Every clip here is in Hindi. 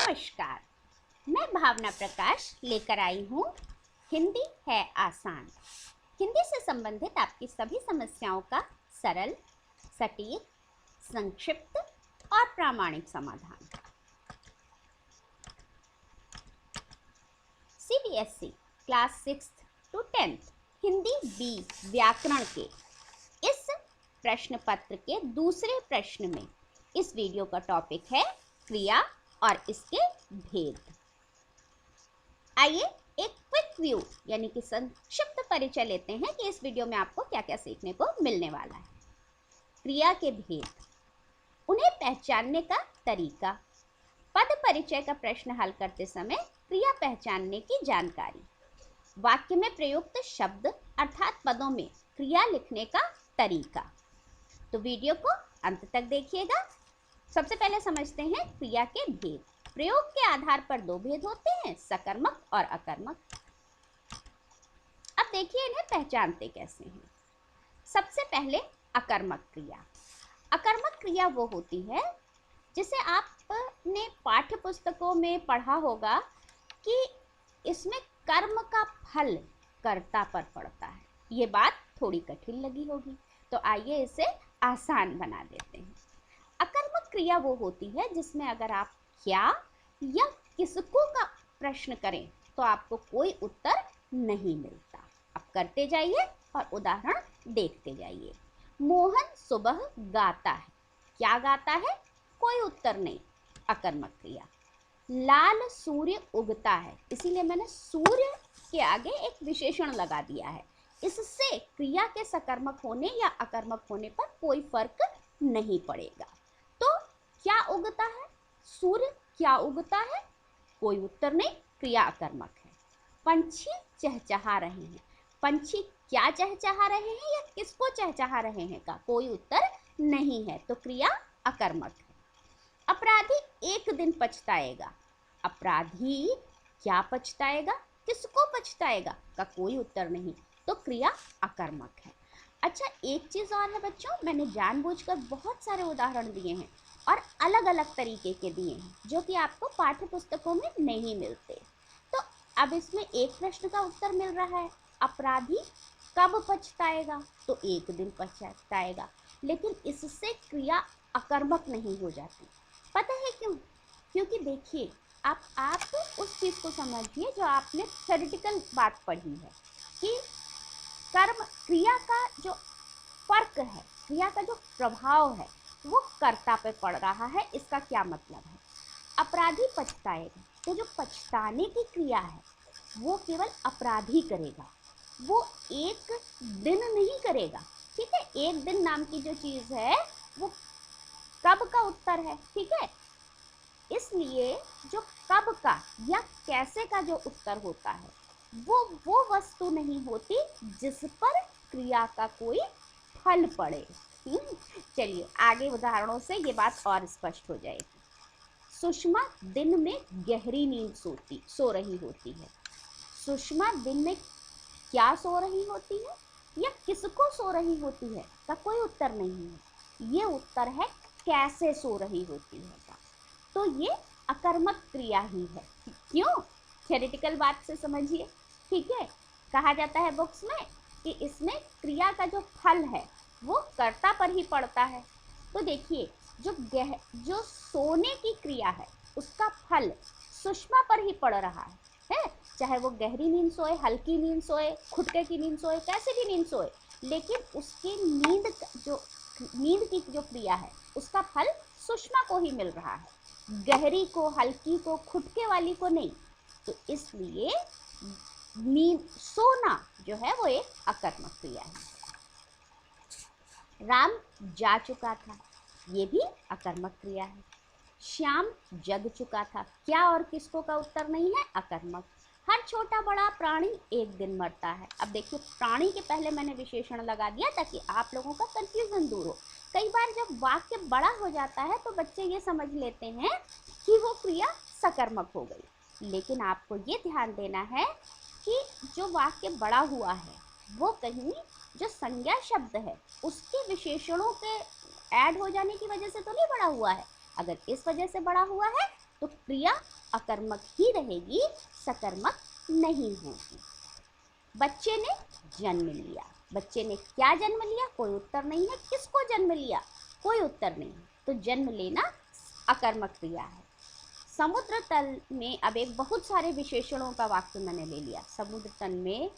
नमस्कार, मैं भावना प्रकाश लेकर आई हूँ हिंदी है आसान। हिंदी से संबंधित आपकी सभी समस्याओं का सरल, सटीक, संक्षिप्त और प्रामाणिक समाधान। CBSE class 6th to 10th Hindi B व्याकरण के इस प्रश्न पत्र के दूसरे प्रश्न में इस वीडियो का टॉपिक है क्रिया और इसके भेद। आइए एक क्विक व्यू यानी कि संक्षिप्त परिचय लेते हैं कि इस वीडियो में आपको क्या क्या सीखने को मिलने वाला है। क्रिया के भेद, उन्हें पहचानने का तरीका, पद परिचय का प्रश्न हल करते समय क्रिया पहचानने की जानकारी, वाक्य में प्रयुक्त शब्द अर्थात पदों में क्रिया लिखने का तरीका। तो वीडियो को अंत तक देखिएगा। सबसे पहले समझते हैं क्रिया के भेद। प्रयोग के आधार पर दो भेद होते हैं, सकर्मक और अकर्मक। अब देखिए इन्हें पहचानते कैसे हैं। सबसे पहले अकर्मक क्रिया। अकर्मक क्रिया वो होती है जिसे आपने पाठ्य पुस्तकों में पढ़ा होगा कि इसमें कर्म का फल कर्ता पर पड़ता है। ये बात थोड़ी कठिन लगी होगी, तो आइए इसे आसान बना देते हैं। अकर्मक क्रिया वो होती है जिसमें अगर आप क्या या किसको का प्रश्न करें तो आपको कोई उत्तर नहीं मिलता। आप करते जाइए और उदाहरण देखते जाइए। मोहन सुबह गाता है, क्या गाता है? कोई उत्तर नहीं, अकर्मक क्रिया। लाल सूर्य उगता है, इसीलिए मैंने सूर्य के आगे एक विशेषण लगा दिया है। इससे क्रिया के सकर्मक होने या अकर्मक होने पर कोई फर्क नहीं पड़ेगा। तो क्या उगता है? सूर्य क्या उगता है? कोई उत्तर नहीं, क्रिया अकर्मक है। पंछी चहचहा रहे हैं, पंछी क्या चहचहा रहे हैं या किसको चहचहा रहे हैं का कोई उत्तर नहीं है, तो क्रिया अकर्मक है। अपराधी एक दिन पछताएगा, अपराधी क्या पछताएगा, किसको पछताएगा का कोई उत्तर नहीं, तो क्रिया अकर्मक है। अच्छा, एक चीज और है बच्चों, मैंने जानबूझकर बहुत सारे उदाहरण दिए हैं और अलग अलग तरीके के दिए हैं जो कि आपको पाठ्य पुस्तकों में नहीं मिलते। तो अब इसमें एक प्रश्न का उत्तर मिल रहा है, अपराधी कब पछताएगा, तो एक दिन पछताएगा, लेकिन इससे क्रिया अकर्मक नहीं हो जाती। पता है क्यों? क्योंकि देखिए आप उस चीज को समझिए जो आपने थ्योरेटिकल बात पढ़ी है कि कर्म क्रिया का जो फर्क है, क्रिया का जो प्रभाव है वो कर्ता पे पड़ रहा है। इसका क्या मतलब है? अपराधी पछताएगा, तो जो पछताने की क्रिया है वो केवल अपराधी करेगा, वो एक दिन नहीं करेगा। ठीक है, एक दिन नाम की जो चीज है वो कब का उत्तर है। ठीक है, इसलिए जो कब का या कैसे का जो उत्तर होता है वो वस्तु नहीं होती जिस पर क्रिया का कोई फल पड़े। चलिए आगे उदाहरणों से ये बात और स्पष्ट हो जाएगी। सुषमा दिन में गहरी नींद सो रही होती है। सुषमा दिन में क्या सो रही होती है या किसको सो रही होती है का कोई उत्तर नहीं है, ये उत्तर है कैसे सो रही होती है का। तो ये अकर्मक क्रिया ही है। क्यों? थ्योरेटिकल बात से समझिए। ठीक है, कहा जाता है बुक्स में कि इसमें क्रिया का जो फल है वो कर्ता पर ही पड़ता है। तो देखिए जो सोने की क्रिया है उसका फल सुषमा पर ही पड़ रहा है, चाहे वो गहरी नींद सोए, हल्की नींद सोए, खुटके की नींद सोए, कैसे भी नींद सोए, लेकिन उसकी नींद की जो क्रिया है उसका फल सुषमा को ही मिल रहा है, गहरी को, हल्की को, खुटके वाली को नहीं। तो इसलिए नींद सोना जो है वो एक अकर्मक क्रिया है। राम जा चुका था, ये भी अकर्मक क्रिया है। श्याम जग चुका था, क्या और किसको का उत्तर नहीं है, अकर्मक। हर छोटा बड़ा प्राणी एक दिन मरता है। अब देखिए प्राणी के पहले मैंने विशेषण लगा दिया ताकि आप लोगों का कंफ्यूजन दूर हो। कई बार जब वाक्य बड़ा हो जाता है तो बच्चे ये समझ लेते हैं कि वो क्रिया सकर्मक हो गई, लेकिन आपको ये ध्यान देना है कि जो वाक्य बड़ा हुआ है वो कहीं जो संज्ञा शब्द है उसके विशेषणों के ऐड हो जाने की वजह से तो नहीं बड़ा हुआ है। अगर इस वजह से बड़ा हुआ है तो क्रिया अकर्मक ही रहेगी, सकर्मक नहीं होगी। बच्चे ने जन्म लिया। बच्चे ने क्या जन्म लिया? कोई उत्तर नहीं है। किसको जन्म लिया? कोई उत्तर नहीं। तो जन्म लेना अकर्मक क्रिया है। समुद्र तल में, अब एक बहुत सारे विशेषणों का वाक्य मैंने ले लिया। समुद्र तल में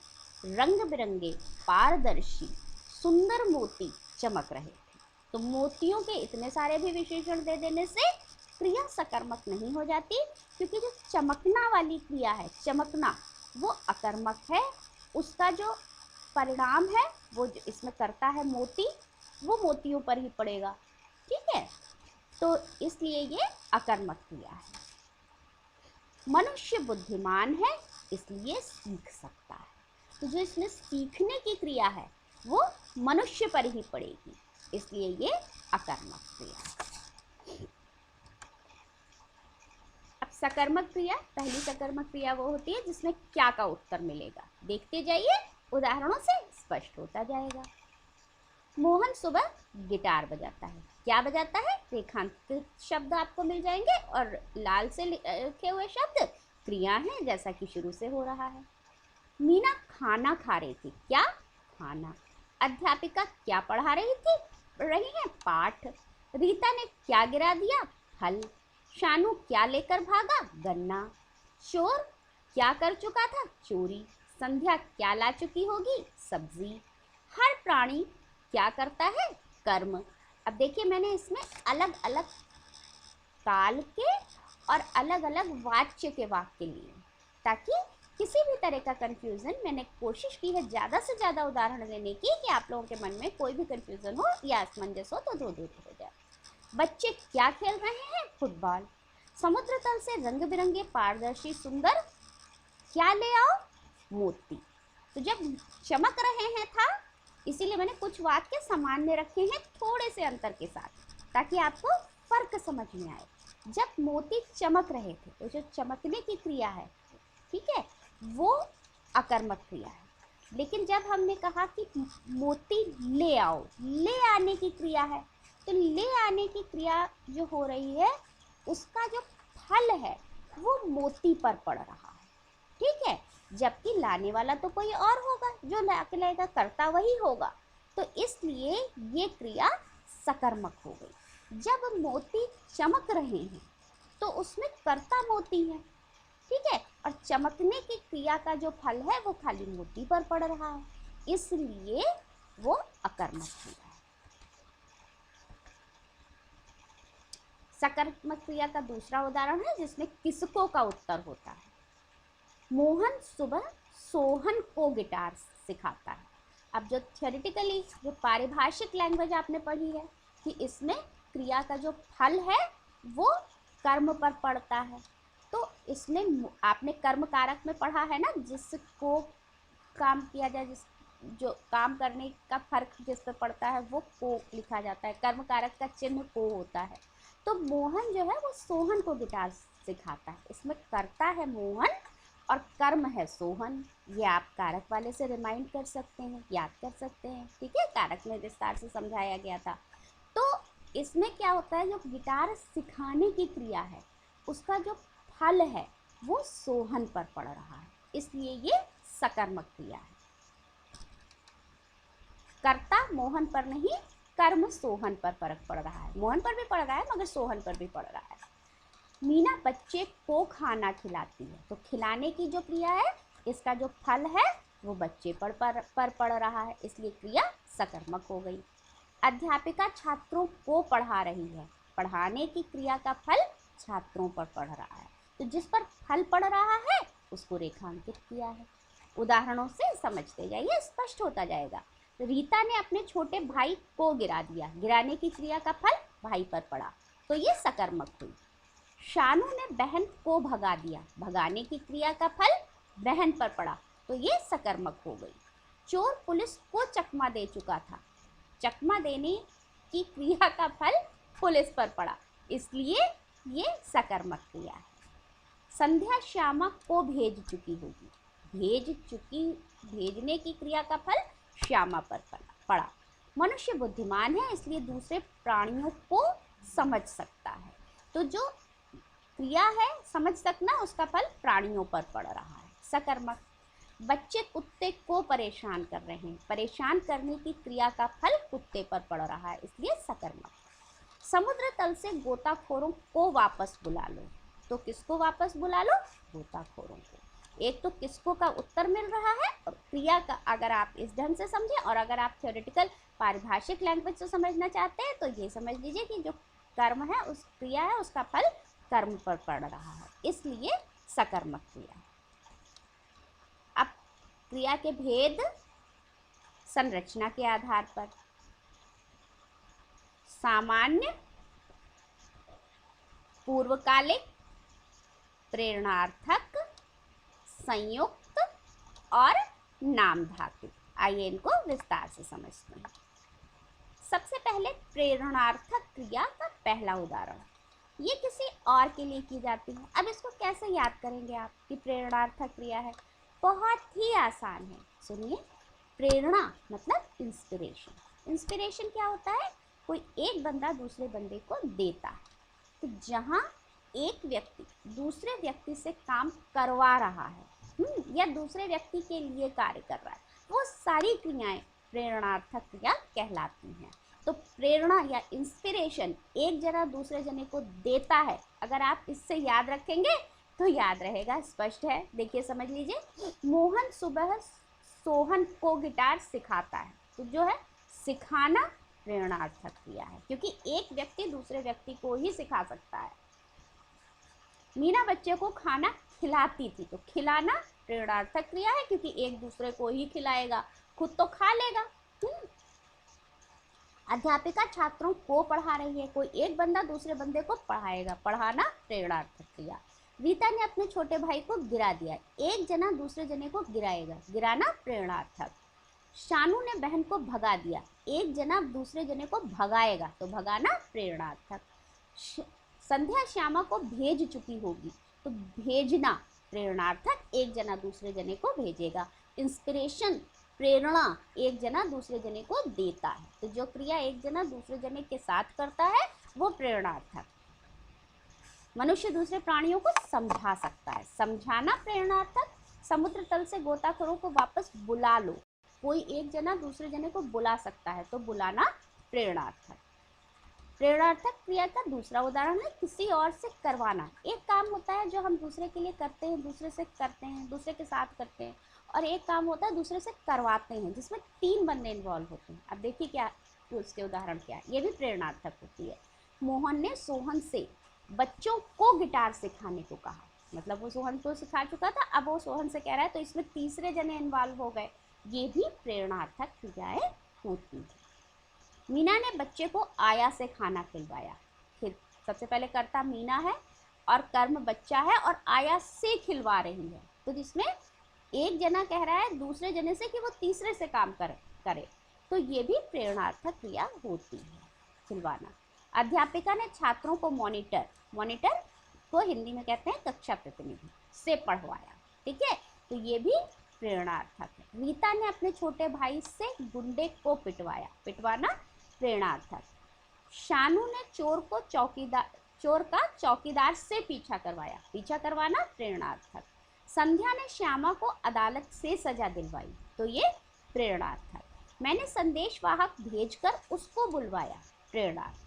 रंग बिरंगे पारदर्शी सुंदर मोती चमक रहे थे। तो मोतियों के इतने सारे भी विशेषण दे देने से क्रिया सकर्मक नहीं हो जाती, क्योंकि जो चमकना वाली क्रिया है, चमकना, वो अकर्मक है। उसका जो परिणाम है वो जो इसमें करता है मोती, वो मोतियों पर ही पड़ेगा। ठीक है, तो इसलिए ये अकर्मक क्रिया है। मनुष्य बुद्धिमान है इसलिए सीख सकता है। तो जो इसमें सीखने की क्रिया है वो मनुष्य पर ही पड़ेगी, इसलिए ये अकर्मक क्रिया। अब सकर्मक क्रिया, पहली सकर्मक क्रिया वो होती है जिसमें क्या का उत्तर मिलेगा। देखते जाइए, उदाहरणों से स्पष्ट होता जाएगा। मोहन सुबह गिटार बजाता है। क्या बजाता है? रेखांकित शब्द आपको मिल जाएंगे और लाल से लिखे हुए शब्द क्रिया हैं, जैसा कि शुरू से हो रहा है। मीना खाना खा रही थी। क्या? खाना। अध्यापिका क्या पढ़ा रही थी? रही है पाठ। रीता ने क्या गिरा दिया? फल। शानू क्या लेकर भागा? गन्ना। चोर क्या कर चुका था? चोरी। संध्या क्या ला चुकी होगी? सब्जी। हर प्राणी क्या करता है? कर्म। अब देखिए, मैंने इसमें अलग अलग काल के और अलग अलग वाच्य के वाक्य लिए, ताकि किसी भी तरह का कंफ्यूजन, मैंने कोशिश की है ज़्यादा से ज़्यादा उदाहरण देने की कि आप लोगों के मन में कोई भी कंफ्यूजन हो या असमंजस हो तो दूर हो जाए। बच्चे क्या खेल रहे हैं? फुटबॉल। समुद्र तल से रंग बिरंगे पारदर्शी सुंदर क्या ले आओ? मोती। तो जब चमक रहे हैं था, इसीलिए मैंने कुछ वाक्य सामान्य रखे हैं थोड़े से अंतर के साथ, ताकि आपको फर्क समझ में आए। जब मोती चमक रहे थे, तो जो चमकने की क्रिया है, ठीक है, वो अकर्मक क्रिया है। लेकिन जब हमने कहा कि मोती ले आओ, ले आने की क्रिया है, तो ले आने की क्रिया जो हो रही है, उसका जो फल है वो मोती पर पड़ रहा है। ठीक है, जबकि लाने वाला तो कोई और होगा, जो लाके लाएगा, करता वही होगा। तो इसलिए ये क्रिया सकर्मक हो गई। जब मोती चमक रहे हैं तो उसमें कर्ता मोती है, ठीक है, और चमकने की क्रिया का जो फल है वो खाली मोती पर पड़ रहा है, इसलिए वो अकर्मक क्रिया है। सकर्मक क्रिया का दूसरा उदाहरण है जिसमें किसको का उत्तर होता है। मोहन सुबह सोहन को गिटार सिखाता है। अब जो थ्योरेटिकली, जो पारिभाषिक लैंग्वेज आपने पढ़ी है कि इसमें क्रिया का जो फल है वो कर्म पर पड़ता है, तो इसमें आपने कर्म कारक में पढ़ा है ना, जिसको काम किया जाए, जिस जो काम करने का फर्क जिस पर पड़ता है वो को लिखा जाता है, कर्म कारक का चिन्ह को होता है। तो मोहन जो है वो सोहन को गिटार सिखाता है। इसमें करता है मोहन और कर्म है सोहन। ये आप कारक वाले से रिमाइंड कर सकते हैं, याद कर सकते हैं। ठीक है, कारक में विस्तार से समझाया गया था। तो इसमें क्या होता है, जो गिटार सिखाने की क्रिया है उसका जो फल है वो सोहन पर पड़ रहा है, इसलिए ये सकर्मक क्रिया है। कर्ता मोहन पर नहीं, कर्म सोहन पर फर्क पड़ रहा है। मोहन पर भी पड़ रहा है मगर सोहन पर भी पड़ रहा है। मीना बच्चे को खाना खिलाती है। तो खिलाने की जो क्रिया है, इसका जो फल है वो बच्चे पर पड़ रहा है, इसलिए क्रिया सकर्मक हो गई। अध्यापिका छात्रों को पढ़ा रही है। पढ़ाने की क्रिया का फल छात्रों पर पड़ रहा है, तो जिस पर फल पड़ रहा है उसको रेखांकित किया है। उदाहरणों से समझते जाइए, स्पष्ट होता जाएगा। रीता ने अपने छोटे भाई को गिरा दिया। गिराने की क्रिया का फल भाई पर पड़ा, तो ये सकर्मक हुई। शानू ने बहन को भगा दिया। भगाने की क्रिया का फल बहन पर पड़ा, तो ये सकर्मक हो गई। चोर पुलिस को चकमा दे चुका था। चकमा देने की क्रिया का फल पुलिस पर पड़ा, इसलिए ये सकर्मक क्रिया है। संध्या श्यामा को भेज चुकी होगी। भेजने की क्रिया का फल श्यामा पर पड़ा। मनुष्य बुद्धिमान है इसलिए दूसरे प्राणियों को समझ सकता है। तो जो क्रिया है, समझ सकना, उसका फल प्राणियों पर पड़ रहा है। सकर्मक, बच्चे कुत्ते को परेशान कर रहे हैं, परेशान करने की क्रिया का फल कुत्ते पर पड़ रहा है, इसलिए सकर्मक। समुद्र तल से गोताखोरों को वापस बुला लो, तो किसको वापस बुला लो? गोताखोरों को। एक तो किसको का उत्तर मिल रहा है, और क्रिया का अगर आप इस ढंग से समझें, और अगर आप थ्योरेटिकल पारिभाषिक लैंग्वेज से समझना चाहते हैं तो ये समझ लीजिए कि जो कर्म है, उस क्रिया है, उसका फल कर्म पर पड़ रहा है, इसलिए सकर्मक क्रिया। अब क्रिया के भेद संरचना के आधार पर, सामान्य, पूर्वकालिक, प्रेरणार्थक, संयुक्त और नाम धातु। आइए इनको विस्तार से समझते हैं। सबसे पहले प्रेरणार्थक क्रिया का पहला उदाहरण, ये किसी और के लिए की जाती है। अब इसको कैसे याद करेंगे आप कि प्रेरणार्थक क्रिया है? बहुत ही आसान है, सुनिए। प्रेरणा मतलब इंस्पिरेशन। इंस्पिरेशन क्या होता है? कोई एक बंदा दूसरे बंदे को देता है, तो जहाँ एक व्यक्ति दूसरे व्यक्ति से काम करवा रहा है या दूसरे व्यक्ति के लिए कार्य कर रहा है, वो सारी क्रियाएं प्रेरणार्थक क्रिया कहलाती हैं। तो प्रेरणा या इंस्पिरेशन एक जना दूसरे जने को देता है। अगर आप इससे याद रखेंगे तो याद रहेगा, स्पष्ट है। देखिए समझ लीजिए, मोहन सुबह सोहन को गिटार सिखाता है, तो जो है सिखाना प्रेरणार्थक क्रिया है, क्योंकि एक व्यक्ति दूसरे व्यक्ति को ही सिखा सकता है। मीना बच्चे को खाना खिलाती थी, तो खिलाना प्रेरणार्थक क्रिया है, क्योंकि एक दूसरे को ही खिलाएगा, खुद तो खा लेगा। अध्यापिका छात्रों को पढ़ा रही है, कोई एक बंदा दूसरे बंदे को पढ़ाएगा, पढ़ाना प्रेरणार्थक क्रिया। रीता ने अपने छोटे भाई को गिरा दिया, एक जना दूसरे जने को गिराएगा, गिराना प्रेरणार्थक। शानू ने बहन को भगा दिया, एक जना दूसरे जने को भगाएगा, तो भगाना प्रेरणार्थक। संध्या श्यामा को भेज चुकी होगी, तो भेजना प्रेरणार्थक, एक जना दूसरे जने को भेजेगा। इंस्पिरेशन, प्रेरणा, एक जना दूसरे जने को देता है, तो जो क्रिया एक जना दूसरे जने के साथ करता है वो प्रेरणार्थक। मनुष्य दूसरे प्राणियों को समझा सकता है, समझाना प्रेरणार्थक। समुद्र तल से गोताखोरों को वापस बुला लो, कोई एक जना दूसरे जने को बुला सकता है, तो बुलाना प्रेरणार्थक। प्रेरणार्थक क्रिया का दूसरा उदाहरण है किसी और से करवाना। एक काम होता है जो हम दूसरे के लिए करते हैं, दूसरे से करते हैं, दूसरे के साथ करते हैं, और एक काम होता है दूसरे से करवाते हैं, जिसमें 3 बंदे इन्वॉल्व होते हैं। अब देखिए क्या उसके उदाहरण क्या है, ये भी प्रेरणार्थक होती है। मोहन ने सोहन से बच्चों को गिटार सिखाने को कहा, मतलब वो सोहन को सिखा चुका था, अब वो सोहन से कह रहा है, तो इसमें तीसरे जने इन्वॉल्व हो गए, ये भी प्रेरणार्थक क्रियाएं होती है। मीना ने बच्चे को आया से खाना खिलवाया, सबसे पहले कर्ता मीना है और कर्म बच्चा है, और आया से खिलवा रही है, तो जिसमें एक जना कह रहा है दूसरे जने से कि वो तीसरे से काम करे, तो ये भी प्रेरणार्थक क्रिया होती है, खिलवाना। अध्यापिका ने छात्रों को मॉनिटर को हिंदी में कहते हैं कक्षा प्रतिनिधि, से पढ़वाया, ठीक है, तो ये भी प्रेरणार्थक है। रीता ने अपने छोटे भाई से गुंडे को पिटवाना प्रेरणार्थक। शानू ने चोर का चौकीदार से पीछा करवाना प्रेरणार्थक। संध्या ने श्यामा को अदालत से सजा दिलवाई, तो ये प्रेरणार्थक। मैंने संदेशवाहक भेजकर उसको बुलवाया, प्रेरणार्थक।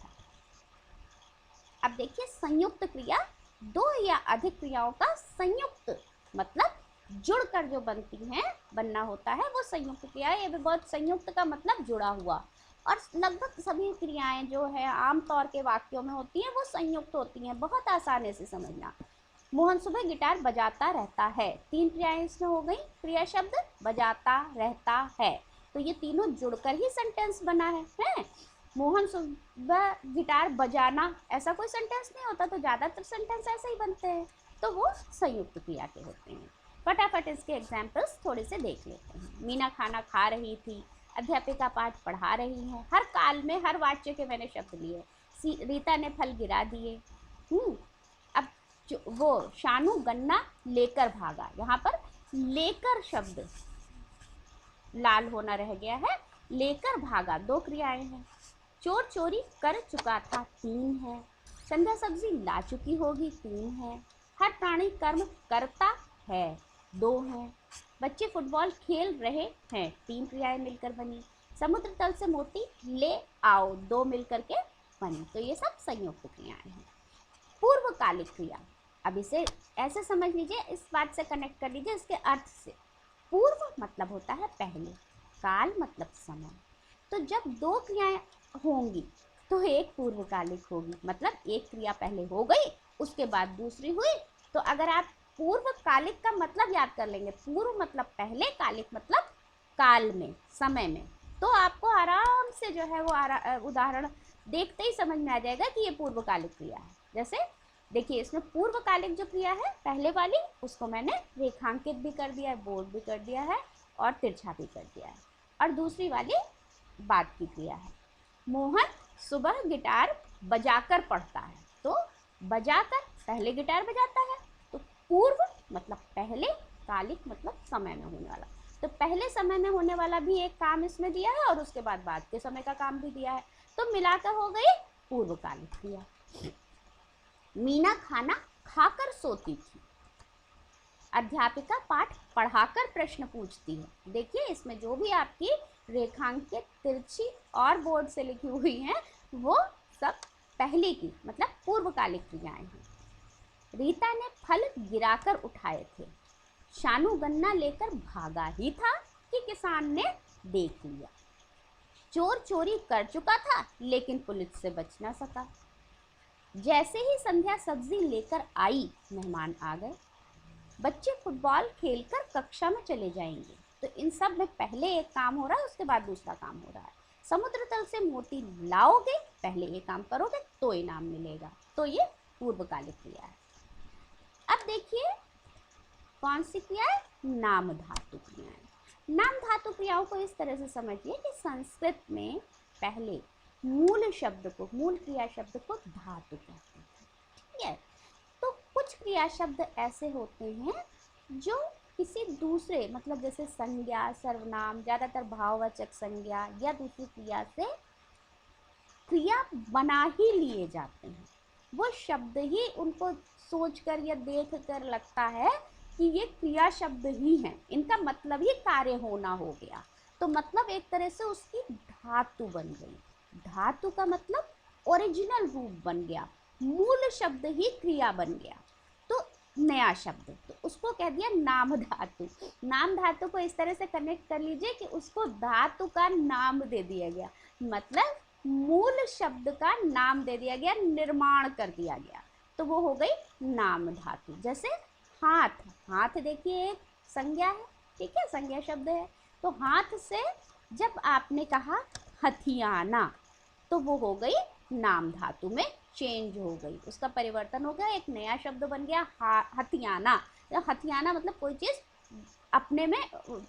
अब देखिए संयुक्त क्रिया, 2 या अधिक क्रियाओं का संयुक्त मतलब जुड़कर जो बनना होता है वो संयुक्त क्रिया है। ये भी बहुत, संयुक्त का मतलब जुड़ा हुआ, और लगभग सभी क्रियाएं जो है आमतौर के वाक्यों में होती हैं वो संयुक्त होती हैं, बहुत आसानी से समझना। मोहन सुबह गिटार बजाता रहता है, 3 क्रियाएं इसमें हो गई। क्रिया शब्द बजाता रहता है, तो ये तीनों जुड़कर ही सेंटेंस बना है? मोहन सुबह गिटार बजाना, ऐसा कोई सेंटेंस नहीं होता, तो ज़्यादातर सेंटेंस ऐसे ही बनते हैं, तो वो संयुक्त क्रिया के होते हैं। फटाफट इसके एग्जाम्पल्स थोड़े से देख लेते हैं। मीना खाना खा रही थी, अध्यापिका पाठ पढ़ा रही है, हर काल में हर वाच्य के मैंने शब्द लिए। रीता ने फल गिरा दिए। अब वो शानू गन्ना लेकर भागा, यहाँ पर लेकर शब्द लाल होना रह गया है, लेकर भागा 2 क्रियाएं हैं। चोर चोरी कर चुका था 3 है। संध्या सब्जी ला चुकी होगी, 3 है। हर प्राणी कर्म करता है, 2 है। बच्चे फुटबॉल खेल रहे हैं, 3 क्रियाएं मिलकर बनी। समुद्र तल से मोती ले आओ, 2 मिलकर के बनी। तो ये सब संयुक्त क्रियाएं हैं। पूर्वकालिक क्रिया, अब इसे ऐसे समझ लीजिए, इस बात से कनेक्ट कर लीजिए इसके अर्थ से। पूर्व मतलब होता है पहले, काल मतलब समय। तो जब 2 क्रियाएं होंगी तो एक पूर्वकालिक होगी, मतलब एक क्रिया पहले हो गई उसके बाद दूसरी हुई। तो अगर आप पूर्वकालिक का मतलब याद कर लेंगे, पूर्व मतलब पहले, कालिक मतलब काल में, समय में, तो आपको आराम से जो है वो उदाहरण देखते ही समझ में आ जाएगा कि ये पूर्वकालिक क्रिया है। जैसे देखिए, इसमें पूर्वकालिक जो क्रिया है पहले वाली, उसको मैंने रेखांकित भी कर दिया है, बोर्ड भी कर दिया है और तिरछा भी कर दिया है। और दूसरी वाली बाद की क्रिया है। मोहन सुबह गिटार बजाकर पढ़ता है, तो बजाकर पहले गिटार बजाता है। तो पूर्व मतलब पहले, कालिक मतलब समय में होने वाला। तो पहले समय में होने वाला भी एक काम इसमें दिया है और उसके बाद के समय का काम भी दिया है, तो मिलाकर हो गई पूर्वकालिक क्रिया। मीना खाना खाकर सोती थी। अध्यापिका पाठ पढ़ाकर प्रश्न पूछती है। देखिए, इसमें जो भी आपकी रेखांकित, तिरछी और बोर्ड से लिखी हुई हैं वो सब पहले की मतलब पूर्वकालिक क्रियाएं हैं। रीता ने फल गिराकर उठाए थे। शानू गन्ना लेकर भागा ही था कि किसान ने देख लिया। चोर चोरी कर चुका था लेकिन पुलिस से बच ना सका। जैसे ही संध्या सब्जी लेकर आई, मेहमान आ गए। बच्चे फुटबॉल खेलकर कक्षा में चले जाएंगे। तो इन सब में पहले एक काम हो रहा है, उसके बाद दूसरा काम हो रहा है। समुद्र तल से मोती लाओगे, पहले ये काम करोगे तो इनाम मिलेगा। तो ये पूर्वकालिक क्रिया है। अब देखिए कौन सी क्रिया है, नाम धातु क्रियाएं। नाम धातु क्रियाओं को इस तरह से समझिए कि संस्कृत में पहले मूल शब्द को, मूल क्रिया शब्द को धातु कहते हैं। ठीक है, तो कुछ क्रिया शब्द ऐसे होते हैं जो किसी दूसरे मतलब जैसे संज्ञा, सर्वनाम, ज़्यादातर भाववाचक संज्ञा या दूसरी क्रिया से क्रिया बना ही लिए जाते हैं। वो शब्द ही उनको सोचकर या देख कर लगता है कि ये क्रिया शब्द ही हैं, इनका मतलब ही कार्य होना हो गया। तो मतलब एक तरह से उसकी धातु बन गई। धातु का मतलब ओरिजिनल रूप बन गया, मूल शब्द ही क्रिया बन गया। तो नया शब्द, तो उसको कह दिया नाम धातु। नाम धातु को इस तरह से कनेक्ट कर लीजिए कि उसको धातु का नाम दे दिया गया, मतलब मूल शब्द का नाम दे दिया गया, निर्माण कर दिया गया। तो वो हो गई नाम धातु। जैसे हाथ, हाथ देखिए एक संज्ञा है, ठीक है, संज्ञा शब्द है। तो हाथ से जब आपने कहा हथियाना, तो वो हो गई नाम धातु में चेंज हो गई, उसका परिवर्तन हो गया, एक नया शब्द बन गया हथियाना। हथियाना मतलब कोई चीज़ अपने में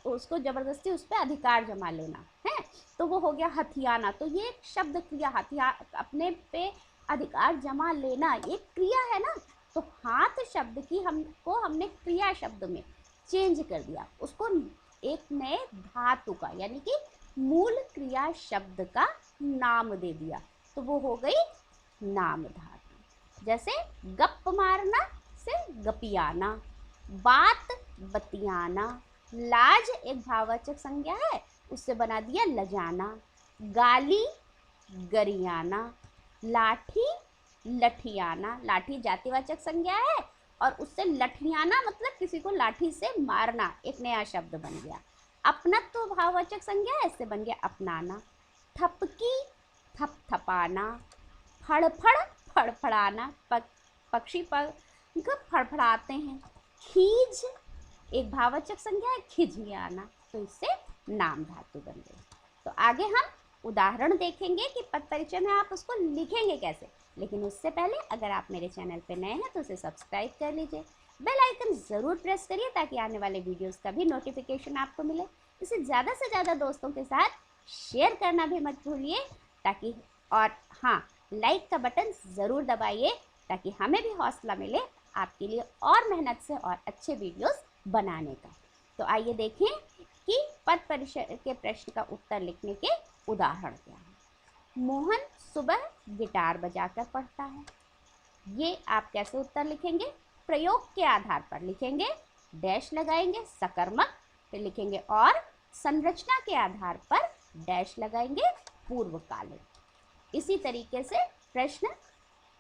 उसको जबरदस्ती उस पर अधिकार जमा लेना है, तो वो हो गया हथियाना। तो ये एक शब्द क्रिया, हथियार अपने पे अधिकार जमा लेना एक क्रिया है ना। तो हाथ शब्द की हमने क्रिया शब्द में चेंज कर दिया, उसको एक नए धातु का यानी कि मूल क्रिया शब्द का नाम दे दिया, तो वो हो गई नाम धातु। जैसे गप मारना से गपियाना, बात बतियाना, लाज एक भाववाचक संज्ञा है, उससे बना दिया लजाना, गाली गरियाना, लाठी लठियाना, लाठी जातिवाचक संज्ञा है और उससे लठियाना मतलब किसी को लाठी से मारना, एक नया शब्द बन गया। अपनत्व तो भाववाचक संज्ञा है, इससे बन गया अपनाना। थपकी थपथपाना, फड़फड़ फड़फड़ाना, पक्षी पंख फड़फड़ाते हैं। खीज एक भाववाचक संज्ञा है, खिझियाना, तो इससे नाम धातु बन गई। तो आगे हम उदाहरण देखेंगे कि पद परिचय में आप उसको लिखेंगे कैसे, लेकिन उससे पहले अगर आप मेरे चैनल पर नए हैं तो उसे सब्सक्राइब कर लीजिए, बेल आइकन ज़रूर प्रेस करिए ताकि आने वाले वीडियोस का भी नोटिफिकेशन आपको मिले। इसे ज़्यादा से ज़्यादा दोस्तों के साथ शेयर करना भी मत भूलिए, ताकि, और हाँ, लाइक का बटन ज़रूर दबाइए ताकि हमें भी हौसला मिले आपके लिए और मेहनत से और अच्छे वीडियोस बनाने का। तो आइए देखें कि पद परिचय के प्रश्न का उत्तर लिखने के उदाहरण क्या है। मोहन सुबह गिटार बजाकर पढ़ता है। ये आप कैसे उत्तर लिखेंगे? प्रयोग के आधार पर लिखेंगे, डैश लगाएंगे सकर्मक, फिर लिखेंगे और संरचना के आधार पर डैश लगाएंगे पूर्वकालिक। इसी तरीके से प्रश्न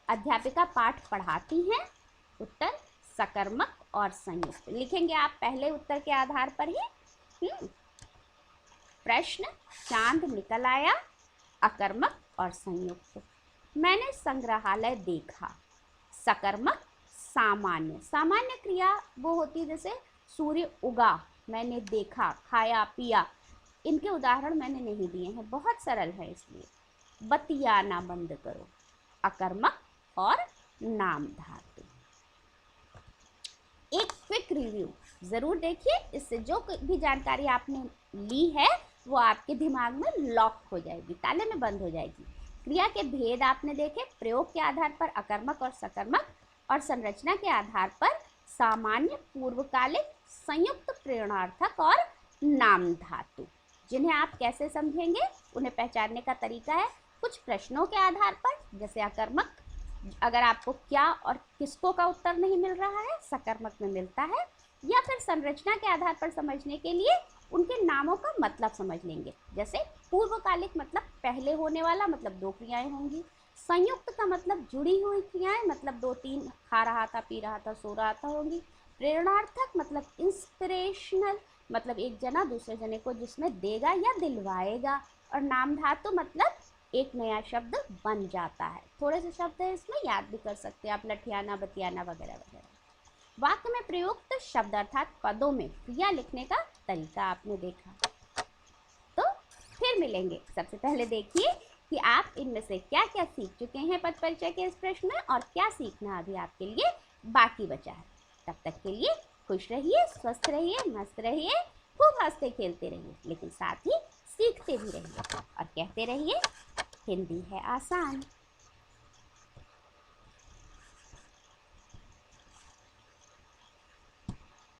अध्यापिका पाठ पढ़ाती हैं, उत्तर सकर्मक और संयुक्त लिखेंगे आप पहले उत्तर के आधार पर ही। प्रश्न चांद निकल आया, अकर्मक और संयुक्त। मैंने संग्रहालय देखा, सकर्मक सामान्य। सामान्य क्रिया वो होती है जैसे सूर्य उगा, मैंने देखा, खाया पिया। इनके उदाहरण मैंने नहीं दिए हैं, बहुत सरल है इसलिए। बतियाना बंद करो, अकर्मक और नाम धातु। एक क्विक रिव्यू जरूर देखिए, इससे जो भी जानकारी आपने ली है वो आपके दिमाग में लॉक हो जाएगी, ताले में बंद हो जाएगी। क्रिया के भेद आपने देखे, प्रयोग के आधार पर अकर्मक और सकर्मक, और संरचना के आधार पर सामान्य, पूर्वकालिक, संयुक्त, प्रेरणार्थक और नाम धातु। जिन्हें आप कैसे समझेंगे, उन्हें पहचानने का तरीका है कुछ प्रश्नों के आधार पर, जैसे अकर्मक अगर आपको क्या और किसको का उत्तर नहीं मिल रहा है, सकर्मक में मिलता है, या फिर संरचना के आधार पर समझने के लिए उनके नामों का मतलब समझ लेंगे। जैसे पूर्वकालिक मतलब पहले होने वाला, मतलब दो क्रियाएं होंगी। संयुक्त का मतलब जुड़ी हुई क्रियाएं, मतलब दो तीन, खा रहा था, पी रहा था, सो रहा था होंगी। प्रेरणार्थक मतलब इंस्पिरेशनल, मतलब एक जना दूसरे जने को जिसमें देगा या दिलवाएगा। और नाम धातु मतलब एक नया शब्द बन जाता है। थोड़े से शब्द है इसमें, याद भी कर सकते हैं आप, लठियाना, बतियाना वगैरह वगैरह। वाक्य में प्रयुक्त शब्द अर्थात पदों में क्रिया लिखने का तरीका आपने देखा। तो फिर मिलेंगे। सबसे पहले देखिए कि आप इनमें से क्या क्या सीख चुके हैं पद परिचय के इस प्रश्न में, और क्या सीखना अभी आपके लिए बाकी बचा है। तब तक के लिए खुश रहिए, स्वस्थ रहिए, मस्त रहिए, खूब हंसते खेलते रहिए, लेकिन साथ ही सीखते भी रहिए और कहते रहिए हिंदी है आसान।